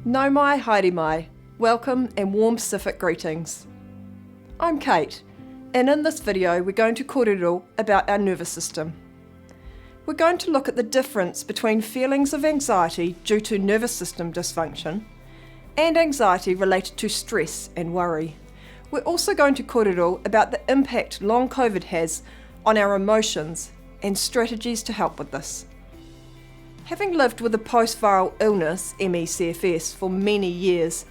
Nau mai, haere mai, welcome and warm Pacific greetings. I'm Kate, and in this video we're going to kōrero about our nervous system. We're going to look at the difference between feelings of anxiety due to nervous system dysfunction and anxiety related to stress and worry. We're also going to kōrero about the impact long COVID has on our emotions and strategies to help with this. Having lived with a post-viral illness, ME/CFS, for many years,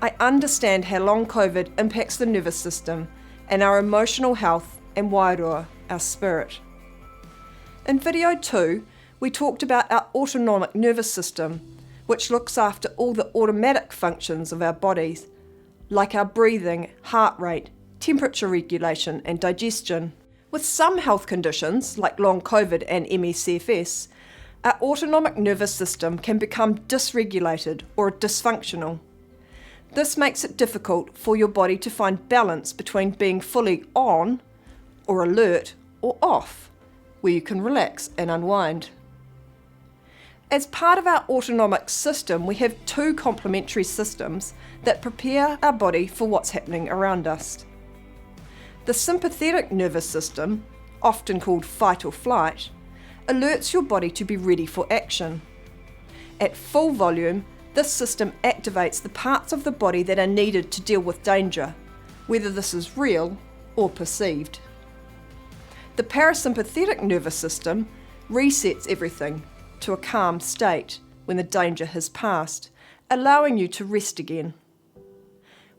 I understand how long COVID impacts the nervous system and our emotional health and wairoa, our spirit. In video 2, we talked about our autonomic nervous system, which looks after all the automatic functions of our bodies, like our breathing, heart rate, temperature regulation and digestion. With some health conditions, like long COVID and ME/CFS, our autonomic nervous system can become dysregulated or dysfunctional. This makes it difficult for your body to find balance between being fully on, or alert, or off, where you can relax and unwind. As part of our autonomic system, we have two complementary systems that prepare our body for what's happening around us. The sympathetic nervous system, often called fight or flight, alerts your body to be ready for action. At full volume, this system activates the parts of the body that are needed to deal with danger, whether this is real or perceived. The parasympathetic nervous system resets everything to a calm state when the danger has passed, allowing you to rest again.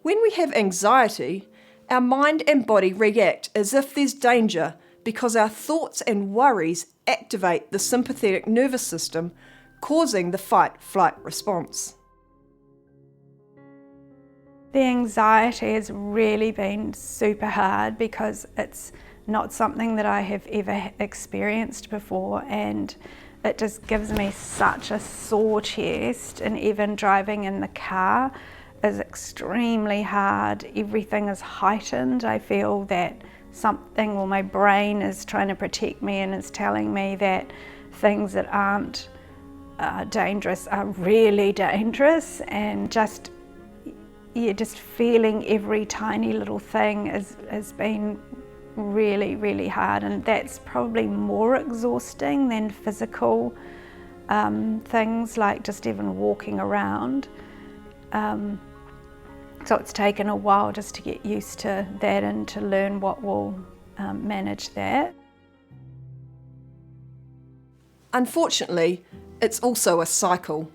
When we have anxiety, our mind and body react as if there's danger because our thoughts and worries activate the sympathetic nervous system, causing the fight-flight response. The anxiety has really been super hard because it's not something that I have ever experienced before, and it just gives me such a sore chest, and even driving in the car is extremely hard. Everything is heightened. I feel that something, or my brain is trying to protect me and is telling me that things that aren't dangerous are really dangerous, and just feeling every tiny little thing has been really hard, and that's probably more exhausting than physical things like just even walking around. So it's taken a while just to get used to that and to learn what will manage that. Unfortunately, it's also a cycle.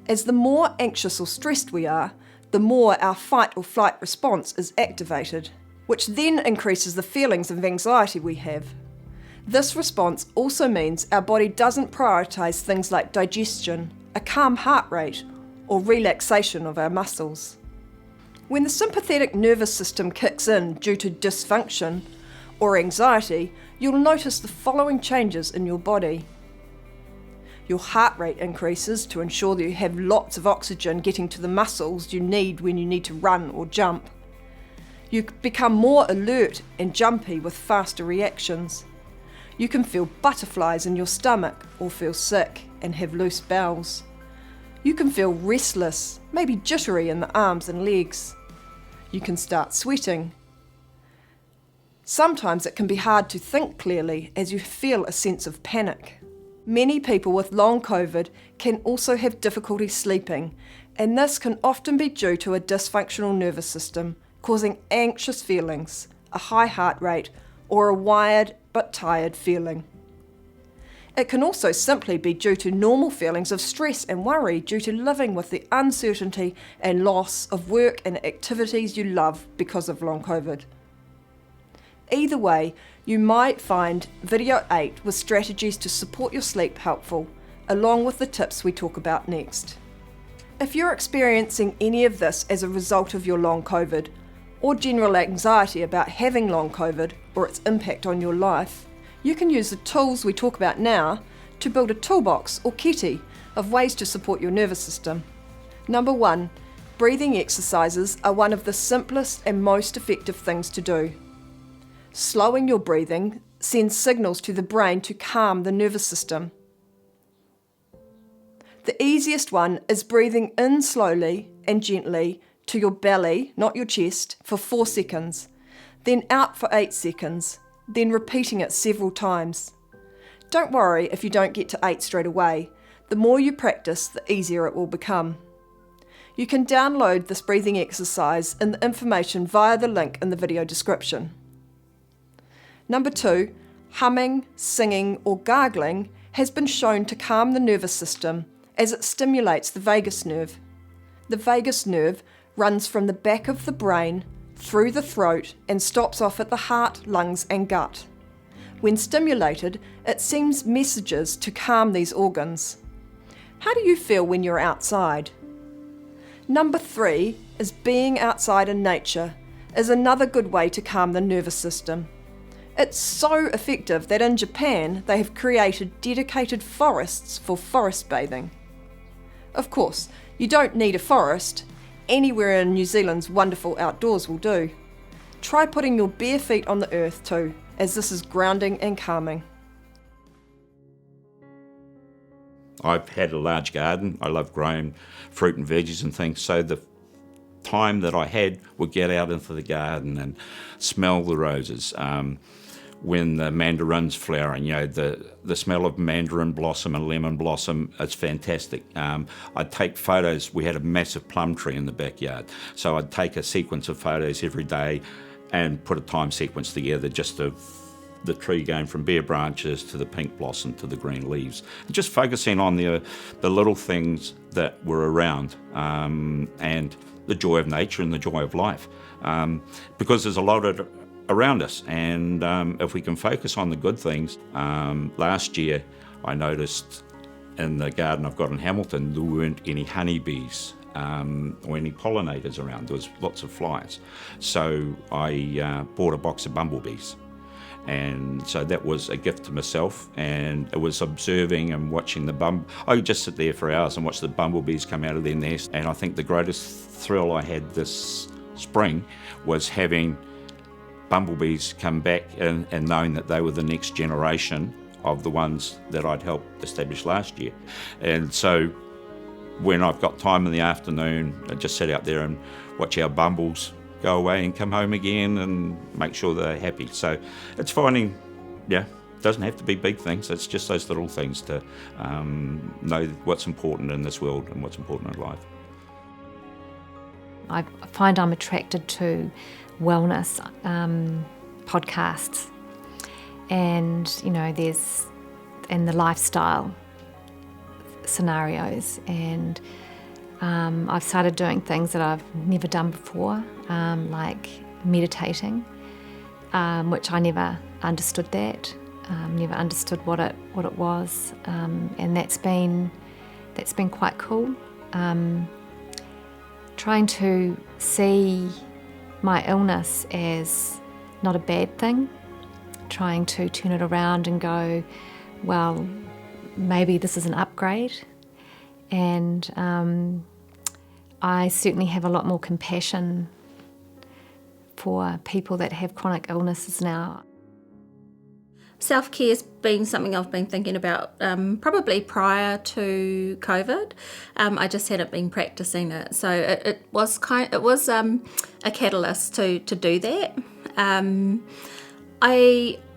As the more anxious or stressed we are, the more our fight or flight response is activated, which then increases the feelings of anxiety we have. This response also means our body doesn't prioritise things like digestion, a calm heart rate, or relaxation of our muscles. When the sympathetic nervous system kicks in due to dysfunction or anxiety, you'll notice the following changes in your body. Your heart rate increases to ensure that you have lots of oxygen getting to the muscles you need when you need to run or jump. You become more alert and jumpy with faster reactions. You can feel butterflies in your stomach or feel sick and have loose bowels. You can feel restless, maybe jittery in the arms and legs. You can start sweating. Sometimes it can be hard to think clearly as you feel a sense of panic. Many people with long COVID can also have difficulty sleeping, and this can often be due to a dysfunctional nervous system, causing anxious feelings, a high heart rate, or a wired but tired feeling. It can also simply be due to normal feelings of stress and worry due to living with the uncertainty and loss of work and activities you love because of long COVID. Either way, you might find video 8 with strategies to support your sleep helpful, along with the tips we talk about next. If you're experiencing any of this as a result of your long COVID, or general anxiety about having long COVID or its impact on your life, you can use the tools we talk about now to build a toolbox or kiti of ways to support your nervous system. Number 1, breathing exercises are one of the simplest and most effective things to do. Slowing your breathing sends signals to the brain to calm the nervous system. The easiest one is breathing in slowly and gently to your belly, not your chest, for 4 seconds, then out for 8 seconds, then repeating it several times. Don't worry if you don't get to 8 straight away. The more you practice, the easier it will become. You can download this breathing exercise in the information via the link in the video description. Number 2, humming, singing or gargling has been shown to calm the nervous system as it stimulates the vagus nerve. The vagus nerve runs from the back of the brain through the throat and stops off at the heart, lungs and gut. When stimulated, it sends messages to calm these organs. How do you feel when you're outside? Number 3 is being outside in nature is another good way to calm the nervous system. It's so effective that in Japan they have created dedicated forests for forest bathing. Of course, you don't need a forest. Anywhere in New Zealand's wonderful outdoors will do. Try putting your bare feet on the earth too, as this is grounding and calming. I've had a large garden. I love growing fruit and veggies and things, so the time that I had would get out into the garden and smell the roses. When the mandarin's flowering, the smell of mandarin blossom and lemon blossom, it's fantastic. I'd take photos. We had a massive plum tree in the backyard, so I'd take a sequence of photos every day and put a time sequence together just of the tree going from bare branches to the pink blossom to the green leaves. Just focusing on the little things that were around and the joy of nature and the joy of life. Because there's a lot of around us, and if we can focus on the good things. Last year I noticed in the garden I've got in Hamilton there weren't any honeybees or any pollinators around. There was lots of flies, so I bought a box of bumblebees, and so that was a gift to myself. And it was observing and watching I could just sit there for hours and watch the bumblebees come out of their nest. And I think the greatest thrill I had this spring was having bumblebees come back and knowing that they were the next generation of the ones that I'd helped establish last year. And so when I've got time in the afternoon, I just sit out there and watch our bumbles go away and come home again and make sure they're happy. So it's finding, it doesn't have to be big things. It's just those little things to know what's important in this world and what's important in life. I find I'm attracted to wellness podcasts, and the lifestyle scenarios, and I've started doing things that I've never done before, like meditating, which I never understood that, never understood what it was, and that's been quite cool. Trying to see my illness as not a bad thing, trying to turn it around and go, well, maybe this is an upgrade. And I certainly have a lot more compassion for people that have chronic illnesses now. Self-care's been something I've been thinking about probably prior to COVID. I just hadn't been practicing it, so it was a catalyst to do that.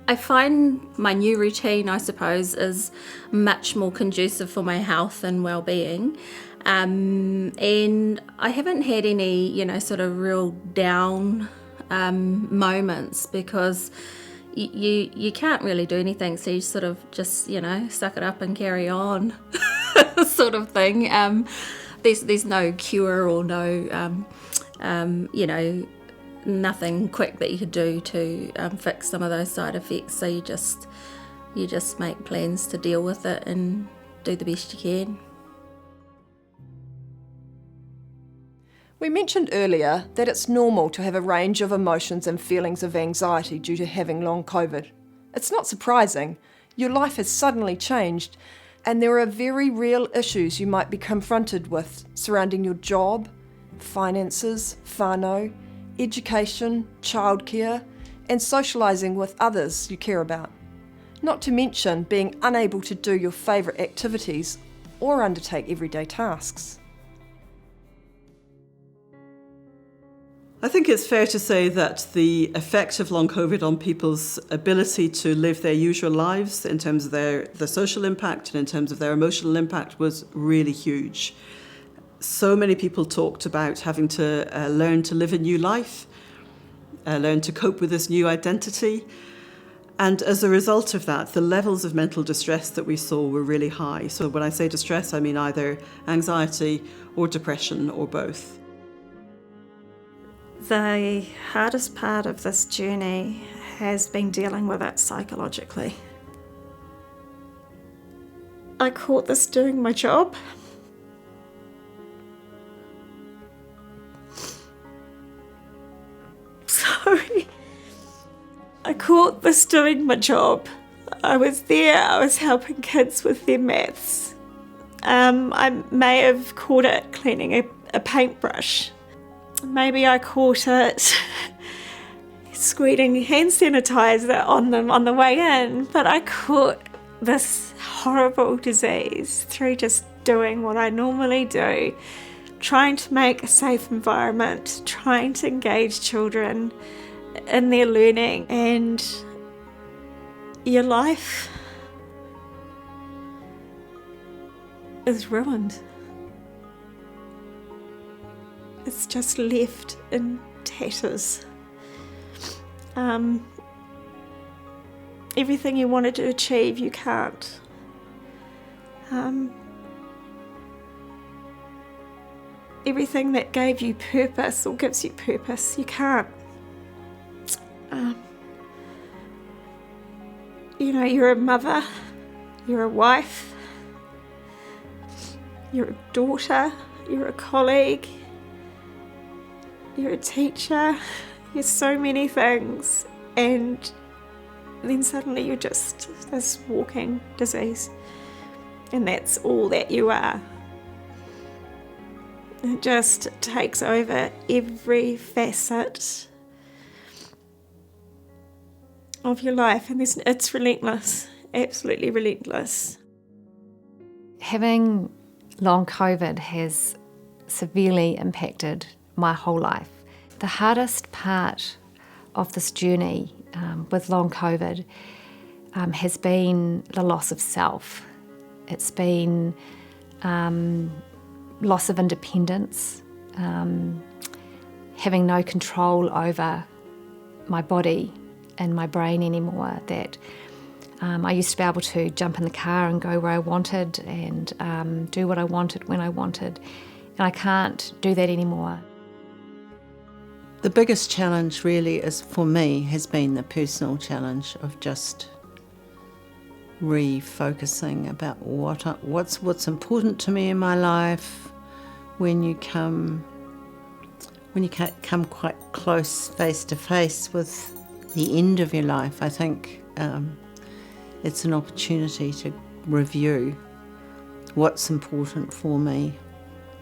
I find my new routine, I suppose, is much more conducive for my health and well-being, and I haven't had any, sort of real down moments, because you can't really do anything, so you sort of just suck it up and carry on sort of thing. There's no cure or no nothing quick that you could do to fix some of those side effects, so you just make plans to deal with it and do the best you can. We mentioned earlier that it's normal to have a range of emotions and feelings of anxiety due to having long COVID. It's not surprising. Your life has suddenly changed, and there are very real issues you might be confronted with surrounding your job, finances, whānau, education, childcare, and socialising with others you care about. Not to mention being unable to do your favourite activities or undertake everyday tasks. I think it's fair to say that the effect of long COVID on people's ability to live their usual lives in terms of their social impact and in terms of their emotional impact was really huge. So many people talked about having to learn to live a new life, learn to cope with this new identity. And as a result of that, the levels of mental distress that we saw were really high. So when I say distress, I mean either anxiety or depression or both. The hardest part of this journey has been dealing with it psychologically. I caught this doing my job. Sorry. I caught this doing my job. I was there, I was helping kids with their maths. I may have caught it cleaning a paintbrush. Maybe I caught it squirting hand sanitizer on them on the way in, but I caught this horrible disease through just doing what I normally do, trying to make a safe environment, trying to engage children in their learning, and your life is ruined. It's just left in tatters. Everything you wanted to achieve, you can't. Everything that gave you purpose or gives you purpose, you can't. You're a mother, you're a wife, you're a daughter, you're a colleague, you're a teacher, you're so many things, and then suddenly you're just this walking disease, and that's all that you are. It just takes over every facet of your life, and it's relentless, absolutely relentless. Having long COVID has severely impacted my whole life. The hardest part of this journey with long COVID has been the loss of self. It's been loss of independence, having no control over my body and my brain anymore. That I used to be able to jump in the car and go where I wanted and do what I wanted when I wanted, and I can't do that anymore. The biggest challenge really is, for me, has been the personal challenge of just refocusing about what's important to me in my life. When you come quite close face to face with the end of your life, I think it's an opportunity to review what's important for me.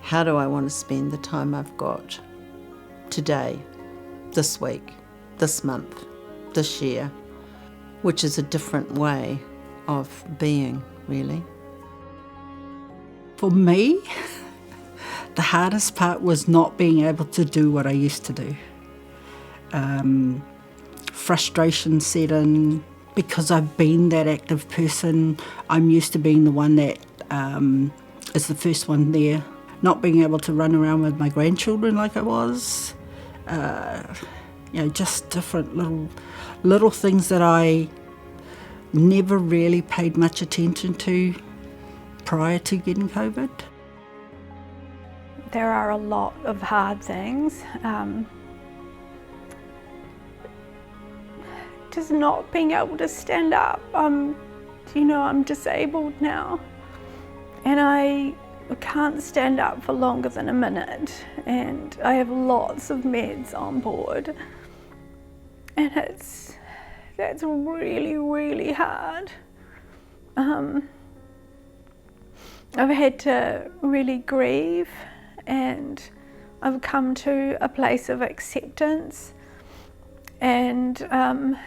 How do I want to spend the time I've got today, this week, this month, this year, which is a different way of being, really. For me, the hardest part was not being able to do what I used to do. Frustration set in because I've been that active person. I'm used to being the one that is the first one there, not being able to run around with my grandchildren like I was. Just different little things that I never really paid much attention to prior to getting COVID. There are a lot of hard things. Just not being able to stand up. I'm disabled now, and I can't stand up for longer than a minute, and I have lots of meds on board, and that's really, really hard. I've had to really grieve, and I've come to a place of acceptance, and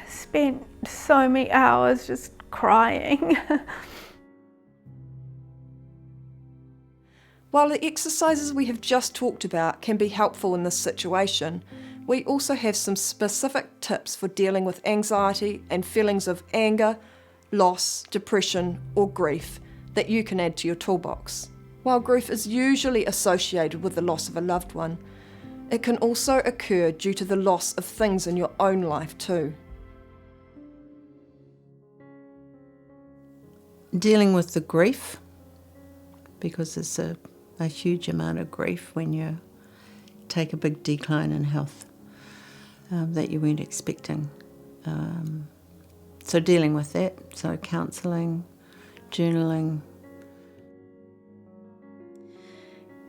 spent so many hours just crying. While the exercises we have just talked about can be helpful in this situation, we also have some specific tips for dealing with anxiety and feelings of anger, loss, depression, or grief that you can add to your toolbox. While grief is usually associated with the loss of a loved one, it can also occur due to the loss of things in your own life too. Dealing with the grief, because it's a huge amount of grief when you take a big decline in health that you weren't expecting. So dealing with that, so counselling, journaling.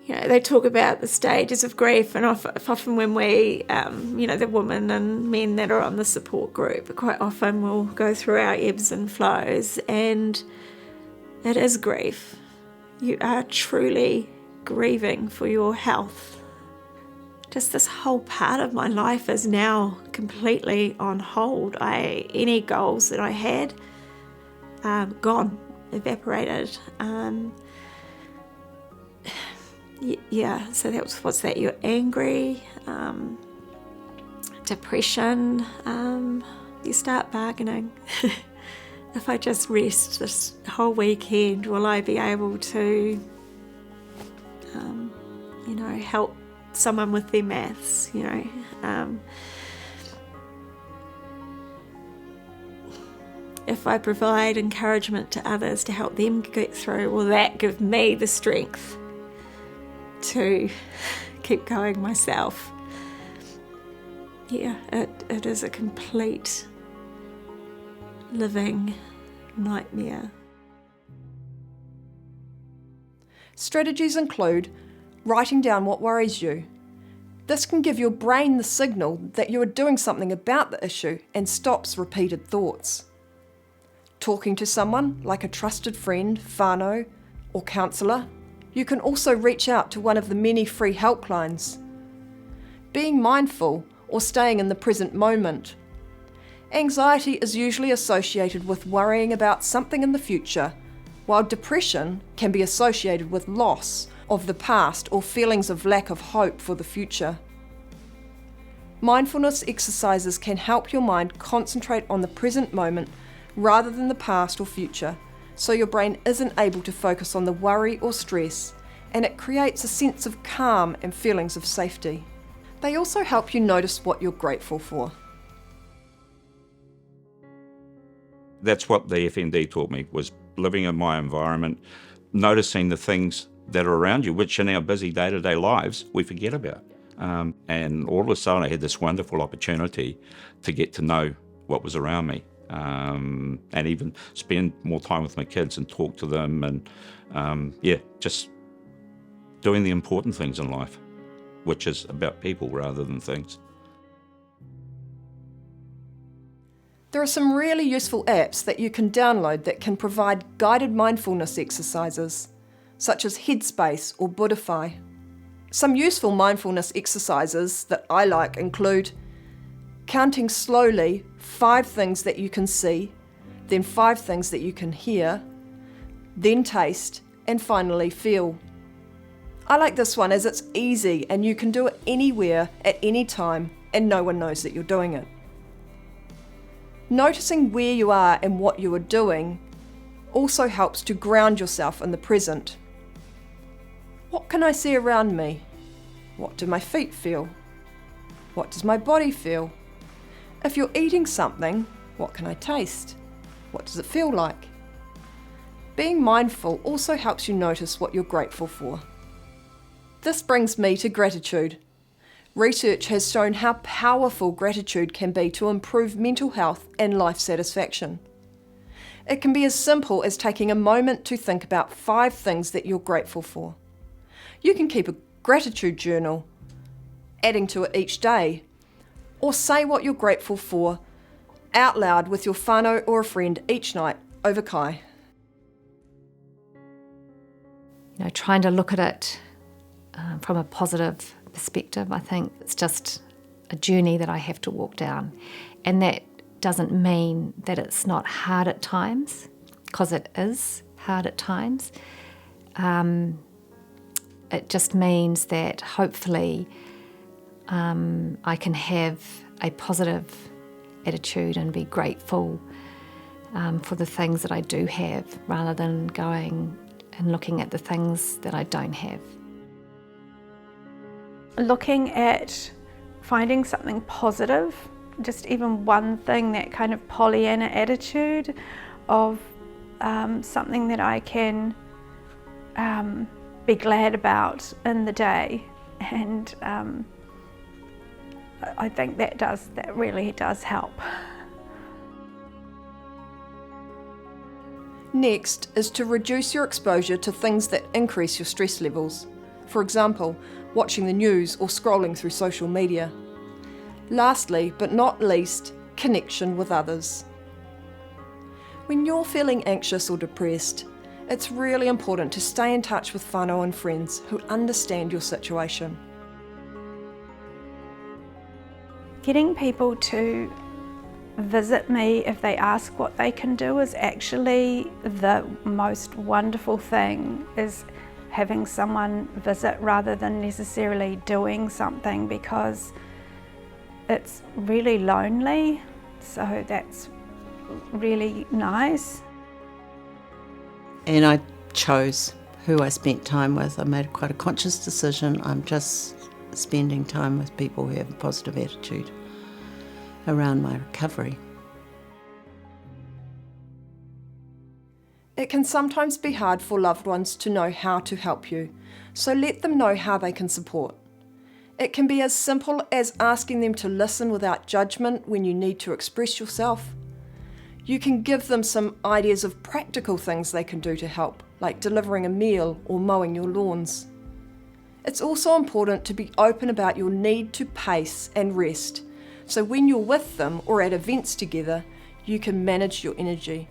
You know, they talk about the stages of grief, and often when we, the women and men that are on the support group, quite often we'll go through our ebbs and flows, and it is grief. You are truly grieving for your health. Just this whole part of my life is now completely on hold. Any goals that I had, gone, evaporated. So what's that? You're angry, depression. You start bargaining. If I just rest this whole weekend, will I be able to, help someone with their maths? If I provide encouragement to others to help them get through, will that give me the strength to keep going myself? Yeah, it is a complete living nightmare. Strategies include writing down what worries you. This can give your brain the signal that you are doing something about the issue and stops repeated thoughts. Talking to someone like a trusted friend, whānau, or counsellor. You can also reach out to one of the many free helplines. Being mindful or staying in the present moment. Anxiety is usually associated with worrying about something in the future, while depression can be associated with loss of the past or feelings of lack of hope for the future. Mindfulness exercises can help your mind concentrate on the present moment rather than the past or future, so your brain isn't able to focus on the worry or stress, and it creates a sense of calm and feelings of safety. They also help you notice what you're grateful for. That's what the FND taught me, was living in my environment, noticing the things that are around you, which in our busy day-to-day lives we forget about. And all of a sudden I had this wonderful opportunity to get to know what was around me, and even spend more time with my kids and talk to them, and just doing the important things in life, which is about people rather than things. There are some really useful apps that you can download that can provide guided mindfulness exercises, such as Headspace or Buddhify. Some useful mindfulness exercises that I like include counting slowly 5 things that you can see, then 5 things that you can hear, then taste, and finally feel. I like this one as it's easy and you can do it anywhere at any time and no one knows that you're doing it. Noticing where you are and what you are doing also helps to ground yourself in the present. What can I see around me? What do my feet feel? What does my body feel? If you're eating something, what can I taste? What does it feel like? Being mindful also helps you notice what you're grateful for. This brings me to gratitude. Research has shown how powerful gratitude can be to improve mental health and life satisfaction. It can be as simple as taking a moment to think about 5 things that you're grateful for. You can keep a gratitude journal, adding to it each day, or say what you're grateful for out loud with your whānau or a friend each night over kai. Trying to look at it from a positive perspective. I think it's just a journey that I have to walk down, and that doesn't mean that it's not hard at times, because it is hard at times. it just means that hopefully I can have a positive attitude and be grateful for the things that I do have, rather than going and looking at the things that I don't have. Looking at finding something positive, just even one thing, that kind of Pollyanna attitude of something that I can be glad about in the day, and I think that really does help. Next is to reduce your exposure to things that increase your stress levels. For example, watching the news or scrolling through social media. Lastly, but not least, connection with others. When you're feeling anxious or depressed, it's really important to stay in touch with whānau and friends who understand your situation. Getting people to visit me if they ask what they can do is actually the most wonderful thing, is having someone visit rather than necessarily doing something, because it's really lonely, so that's really nice. And I chose who I spent time with. I made quite a conscious decision. I'm just spending time with people who have a positive attitude around my recovery. It can sometimes be hard for loved ones to know how to help you, so let them know how they can support. It can be as simple as asking them to listen without judgment when you need to express yourself. You can give them some ideas of practical things they can do to help, like delivering a meal or mowing your lawns. It's also important to be open about your need to pace and rest, so when you're with them or at events together, you can manage your energy.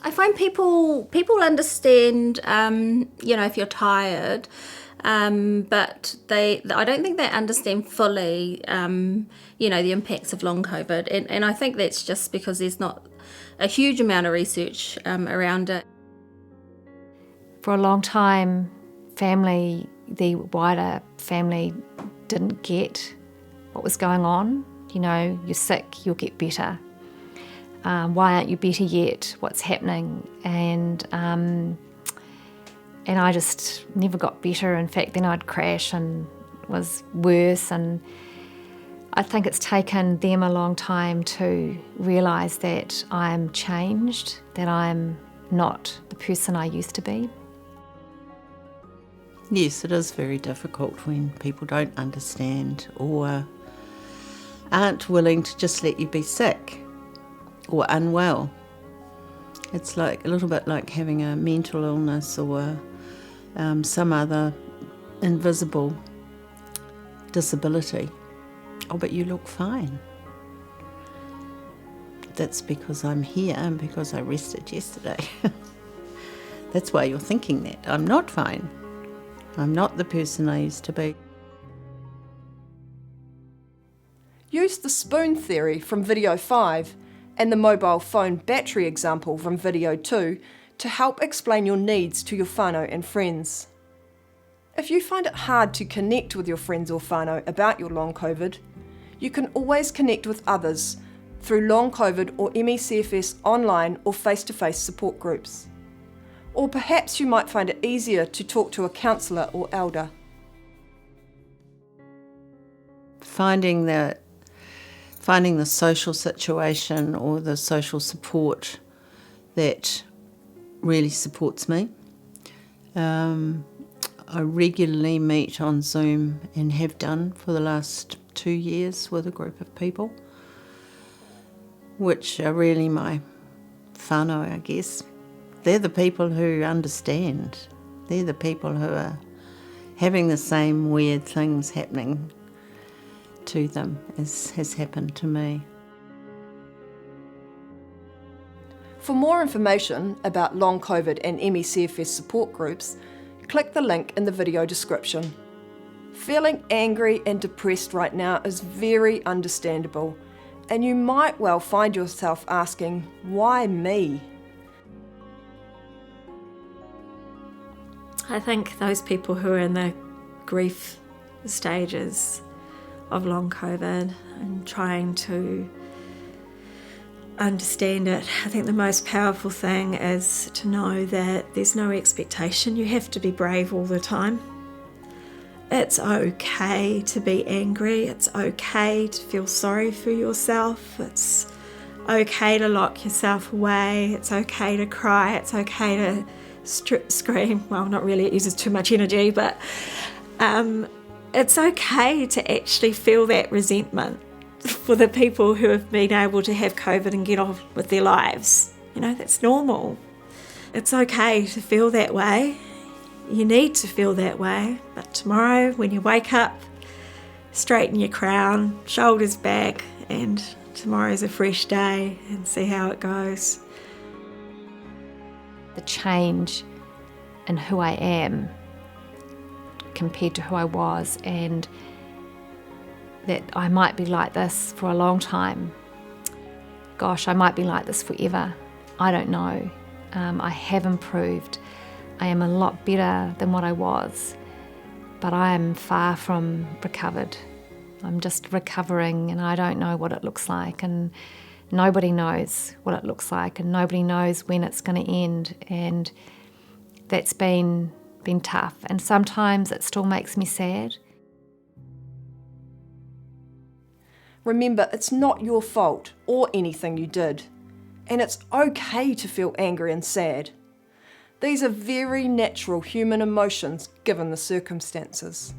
I find people understand, if you're tired, but I don't think they understand fully, the impacts of long COVID. And I think that's just because there's not a huge amount of research around it. For a long time, the wider family didn't get what was going on. You're sick, you'll get better. Why aren't you better yet? What's happening? And I just never got better. In fact, then I'd crash and was worse. And I think it's taken them a long time to realise that I'm changed, that I'm not the person I used to be. Yes, it is very difficult when people don't understand or aren't willing to just let you be sick or unwell. It's like a little bit like having a mental illness or some other invisible disability. Oh, but you look fine. That's because I'm here and because I rested yesterday. That's why you're thinking that. I'm not fine. I'm not the person I used to be. Use the spoon theory from video 5 and the mobile phone battery example from video 2 to help explain your needs to your whānau and friends. If you find it hard to connect with your friends or whānau about your long COVID, you can always connect with others through long COVID or ME/CFS online or face-to-face support groups. Or perhaps you might find it easier to talk to a counsellor or elder. Finding the social situation or the social support that really supports me. I regularly meet on Zoom and have done for the last 2 years with a group of people, which are really my whānau, I guess. They're the people who understand. They're the people who are having the same weird things happening to them as has happened to me. For more information about long COVID and ME/CFS support groups, click the link in the video description. Feeling angry and depressed right now is very understandable, and you might well find yourself asking, why me? I think those people who are in the grief stages of long COVID and trying to understand it, I think the most powerful thing is to know that there's no expectation. You have to be brave all the time. It's okay to be angry. It's okay to feel sorry for yourself. It's okay to lock yourself away. It's okay to cry. It's okay to scream. Well, not really, it uses too much energy, but it's okay to actually feel that resentment for the people who have been able to have COVID and get on with their lives. You know, that's normal. It's okay to feel that way. You need to feel that way. But tomorrow, when you wake up, straighten your crown, shoulders back, and tomorrow's a fresh day, and see how it goes. The change in who I am compared to who I was, and that I might be like this for a long time. Gosh, I might be like this forever. I don't know. I have improved. I am a lot better than what I was, but I am far from recovered. I'm just recovering, and I don't know what it looks like, and nobody knows what it looks like, and nobody knows when it's going to end, and that's been tough, and sometimes it still makes me sad. Remember, it's not your fault or anything you did, and it's okay to feel angry and sad. These are very natural human emotions given the circumstances.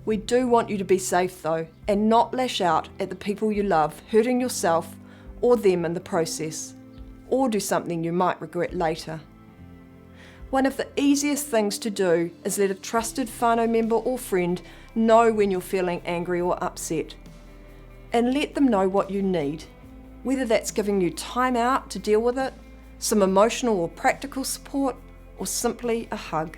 We do want you to be safe though, and not lash out at the people you love, hurting yourself or them in the process, or do something you might regret later. One of the easiest things to do is let a trusted whānau member or friend know when you're feeling angry or upset, and let them know what you need, whether that's giving you time out to deal with it, some emotional or practical support, or simply a hug.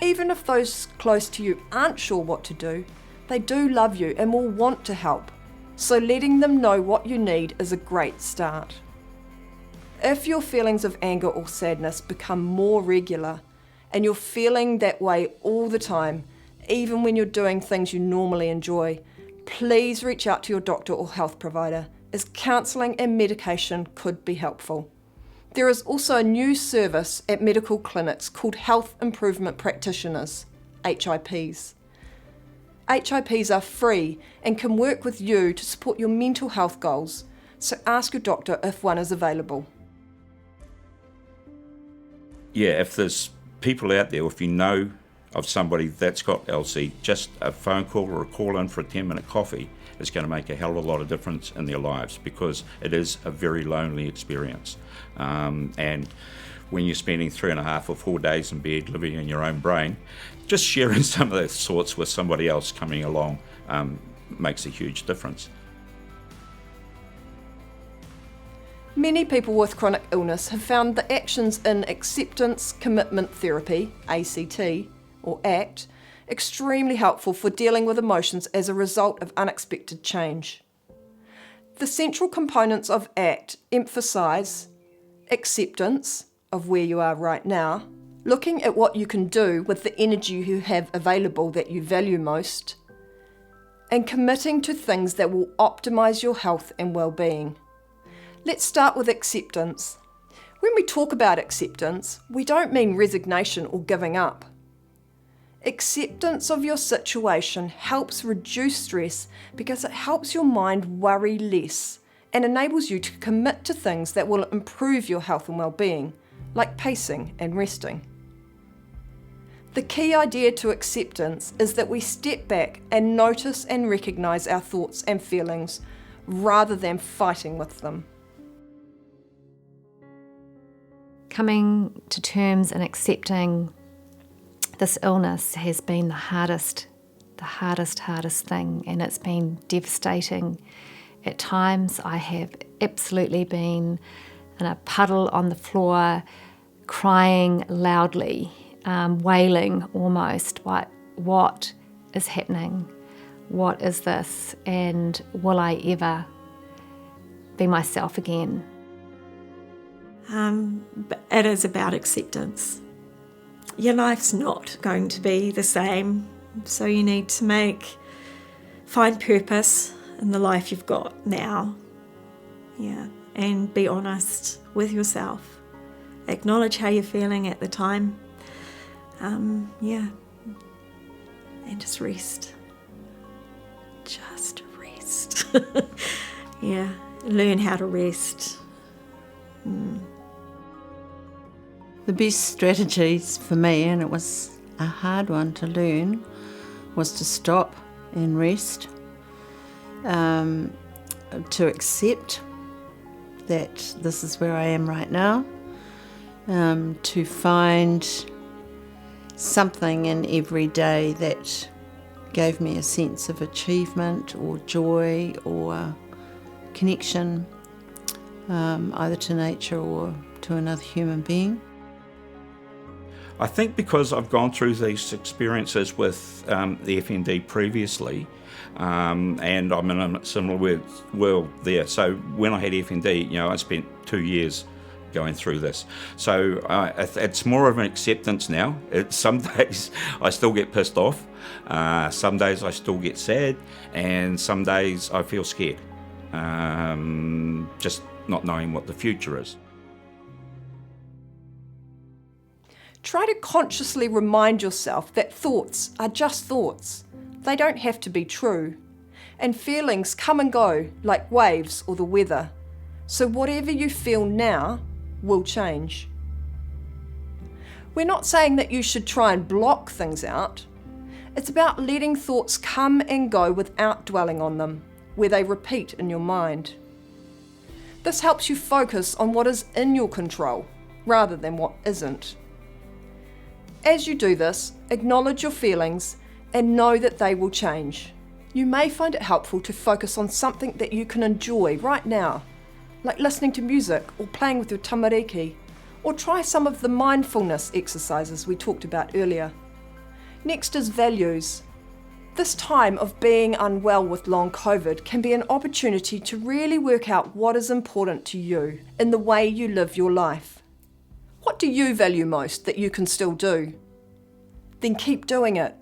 Even if those close to you aren't sure what to do, they do love you and will want to help, so letting them know what you need is a great start. If your feelings of anger or sadness become more regular, and you're feeling that way all the time, even when you're doing things you normally enjoy, please reach out to your doctor or health provider, as counselling and medication could be helpful. There is also a new service at medical clinics called Health Improvement Practitioners, HIPs. HIPs are free and can work with you to support your mental health goals, so ask your doctor if one is available. Yeah, if there's people out there, if you know of somebody that's got LC, just a phone call or a call in for a 10-minute coffee is going to make a hell of a lot of difference in their lives, because it is a very lonely experience. And when you're spending 3.5 or 4 days in bed living in your own brain, just sharing some of those thoughts with somebody else coming along makes a huge difference. Many people with chronic illness have found the actions in acceptance commitment therapy, ACT, or ACT, extremely helpful for dealing with emotions as a result of unexpected change. The central components of ACT emphasise acceptance of where you are right now, looking at what you can do with the energy you have available that you value most, and committing to things that will optimise your health and well-being. Let's start with acceptance. When we talk about acceptance, we don't mean resignation or giving up. Acceptance of your situation helps reduce stress because it helps your mind worry less and enables you to commit to things that will improve your health and well-being, like pacing and resting. The key idea to acceptance is that we step back and notice and recognise our thoughts and feelings rather than fighting with them. Coming to terms and accepting this illness has been the hardest thing, and it's been devastating. At times I have absolutely been in a puddle on the floor, crying loudly, wailing almost, what is happening? What is this? And will I ever be myself again? But it is about acceptance. your life's not going to be the same. So you need to find purpose in the life you've got now. Yeah, and be honest with yourself. Acknowledge how you're feeling at the time. And just rest. Just rest. Yeah, learn how to rest. The best strategies for me, and it was a hard one to learn, was to stop and rest, to accept that this is where I am right now, to find something in every day that gave me a sense of achievement or joy or connection, either to nature or to another human being. I think because I've gone through these experiences with the FND previously, and I'm in a similar world there. So when I had FND, I spent 2 years going through this. So it's more of an acceptance now. Some days I still get pissed off, some days I still get sad, and some days I feel scared, just not knowing what the future is. Try to consciously remind yourself that thoughts are just thoughts. They don't have to be true. And feelings come and go like waves or the weather. So whatever you feel now will change. We're not saying that you should try and block things out. It's about letting thoughts come and go without dwelling on them, where they repeat in your mind. This helps you focus on what is in your control, rather than what isn't. As you do this, acknowledge your feelings and know that they will change. You may find it helpful to focus on something that you can enjoy right now, like listening to music or playing with your tamariki, or try some of the mindfulness exercises we talked about earlier. Next is values. This time of being unwell with long COVID can be an opportunity to really work out what is important to you in the way you live your life. What do you value most that you can still do? Then keep doing it,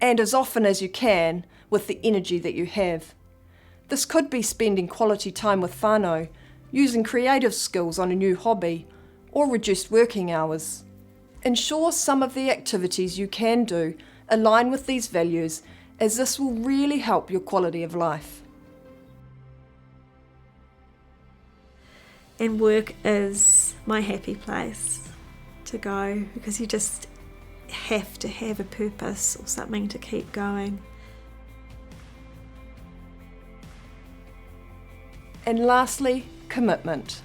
and as often as you can with the energy that you have. This could be spending quality time with whānau, using creative skills on a new hobby, or reduced working hours. Ensure some of the activities you can do align with these values, as this will really help your quality of life. And work is my happy place to go, because you just have to have a purpose or something to keep going. And lastly, commitment.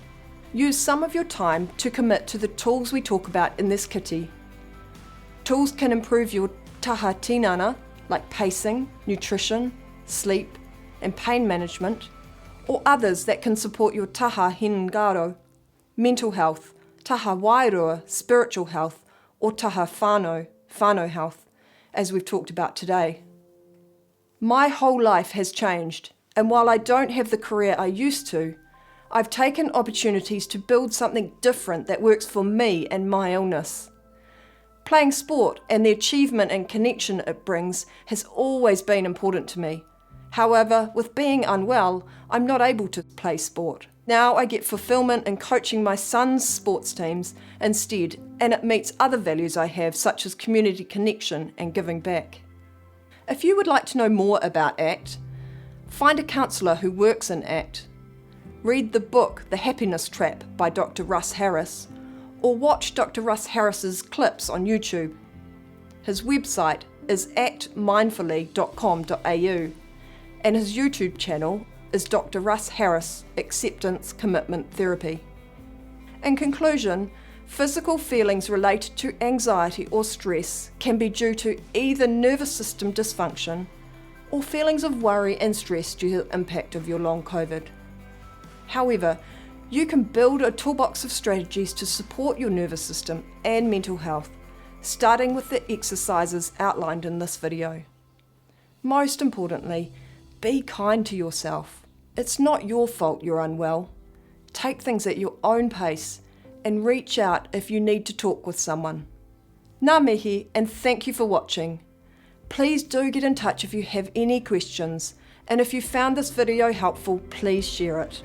Use some of your time to commit to the tools we talk about in this kitty. Tools can improve your taha tinana, like pacing, nutrition, sleep, and pain management, or others that can support your taha hingaro, mental health, taha wairua, spiritual health, or taha whānau health, as we've talked about today. My whole life has changed, and while I don't have the career I used to, I've taken opportunities to build something different that works for me and my illness. Playing sport and the achievement and connection it brings has always been important to me. However, with being unwell, I'm not able to play sport. Now I get fulfillment in coaching my son's sports teams instead, and it meets other values I have, such as community connection and giving back. If you would like to know more about ACT, find a counsellor who works in ACT, read the book The Happiness Trap by Dr. Russ Harris, or watch Dr. Russ Harris's clips on YouTube. His website is actmindfully.com.au, and his YouTube channel is Dr. Russ Harris Acceptance Commitment Therapy. In conclusion, physical feelings related to anxiety or stress can be due to either nervous system dysfunction or feelings of worry and stress due to the impact of your long COVID. However, you can build a toolbox of strategies to support your nervous system and mental health, starting with the exercises outlined in this video. Most importantly, be kind to yourself. It's not your fault you're unwell. Take things at your own pace and reach out if you need to talk with someone. Ngā mihi, and thank you for watching. Please do get in touch if you have any questions, and if you found this video helpful, please share it.